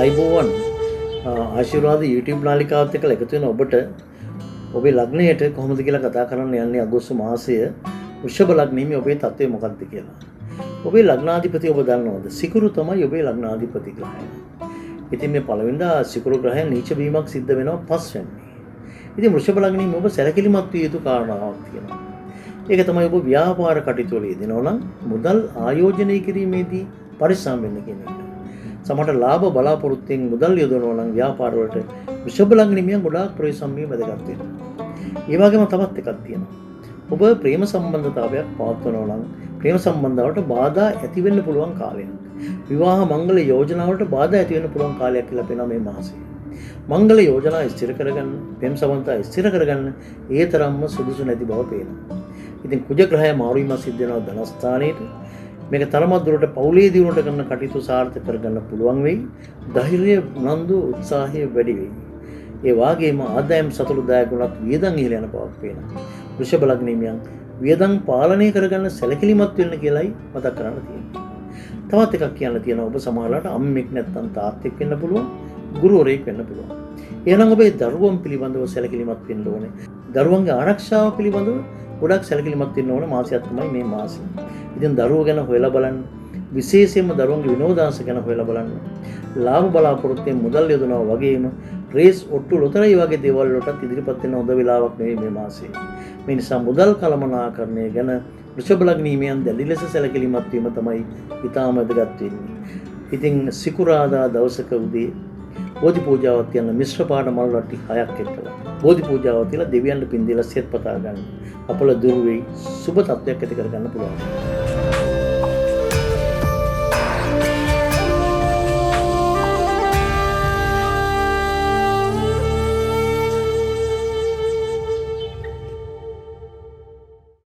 අයිබෝවන් ආශිර්වාද YouTube නාලිකාවත් එක්ක එකතු වෙන ඔබට ඔබේ ලග්නයට කොහොමද කියලා කතා කරන්න යන්නේ අගෝස්තු මාසය වෘෂභ ලග්නෙමි ඔබේ තත්ත්වය මොකක්ද කියලා. ඔබේ ලග්නාධිපති ඔබ දන්නවද? සිකුරු තමයි ඔබේ ලග්නාධිපති ග්‍රහය. ඉතින් මේ පළවෙනිදා සිකුරු ග්‍රහය නීච වීමක් සිද්ධ වෙනවා පස්වෙනි. ඉතින් වෘෂභ ලග්නෙමි ඔබ සැලකිලිමත් විය යුතු කාරණාවක් තියෙනවා. ඒක තමයි ඔබ ව්‍යාපාර කටයුතු වල යෙදෙනවා නම් මුදල් ආයෝජනය කිරීමේදී පරිස්සම් වෙන්න කියන එක. සමහරට ලාභ බලාපොරොත්තුෙන් මුදල් යොදවනවා නම් ව්‍යාපාර වලට වෘෂභ ලග්නෙමියන් ගොඩාක් ප්‍රවේශම්මිය වැදගත් වෙනවා. ඒ වගේම තවත් එකක් තියෙනවා. ඔබ ප්‍රේම සම්බන්ධතාවයක් පවත්වනවා නම් ප්‍රේම සම්බන්ධතාවට බාධා ඇති වෙන්න පුළුවන් කාලයක්. විවාහ මංගල යෝජනාවලට බාධා ඇති වෙන්න පුළුවන් කාලයක් කියලා පේනවා මේ මාසයේ. මංගල යෝජනා ස්ථිර කරගන්න, ප්‍රේම සම්බන්ධතා ස්ථිර කරගන්න ඒ තරම්ම සුදුසු නැති බව පේනවා. ඉතින් කුජ ග්‍රහය මාරු වීම සිද්ධ වෙනවා ධනස්ථානයේට. මේක තරමක් දුරට පෞලේ දියුණුවට කරන කටයුතු සාර්ථක කරගන්න පුළුවන් වෙයි. ධෛර්යය, උනන්දු, උත්සාහය වැඩි වෙයි. ඒ වාගේම ආදායම් සතුටුදායක වුණත් වියදම් ඉහළ යන බවක් පේනවා. වෘෂභ ලග්නෙමියන් වියදම් පාලනය කරගන්න සැලකිලිමත් වෙන්න කියලායි මතක් කරන්න තියෙනවා. තවත් එකක් කියන්න තියෙනවා ඔබ සමහරවිට අම්මෙක් නැත්නම් තාත්තෙක් වෙන්න පුළුවන්, ගුරුවරයෙක් වෙන්න පුළුවන්. එහෙනම් ඔබේ දරුවන් පිළිබඳව සැලකිලිමත් වෙන්න ඕනේ. දරුවන්ගේ ආරක්ෂාව පිළිබඳව ගොඩක් සැලකිලිමත් වෙන්න ඕන මාසයක් තමයි මේ මාසය. ඉතින් දරුවෝ ගැන හොයලා බලන්න, විශේෂයෙන්ම දරුවන්ගේ විනෝදාංශ ගැන හොයලා බලන්න. ලාභ බලාපොරොත්තුෙන් මුදල් යොදනවා වගේම රේස් ඔට්ටු ලොතරැයි වගේ දේවල් වලටත් ඉදිරිපත් වෙන හොඳ වෙලාවක් නෙවෙයි මේ මාසය. මේ නිසා මුදල් කළමනාකරණය ගැන වෘෂභ ලග්නීමයන් දැඩි ලෙස සැලකිලිමත් වීම තමයි ඉතාම වැදගත් වෙන්නේ. ඉතින් සිකුරාදා දවසක උදේ බෝධි පූජාවක් තියන මිශ්‍ර පාට මල් වට්ටි 6ක් එක්කලා බෝධි පූජාව තියලා දෙවියන්ට පින් දීලා සෙත් පතා ගන්න. අපල දුර වෙයි, සුබ තත්ත්වයක් ඇති කර ගන්න පුළුවන්.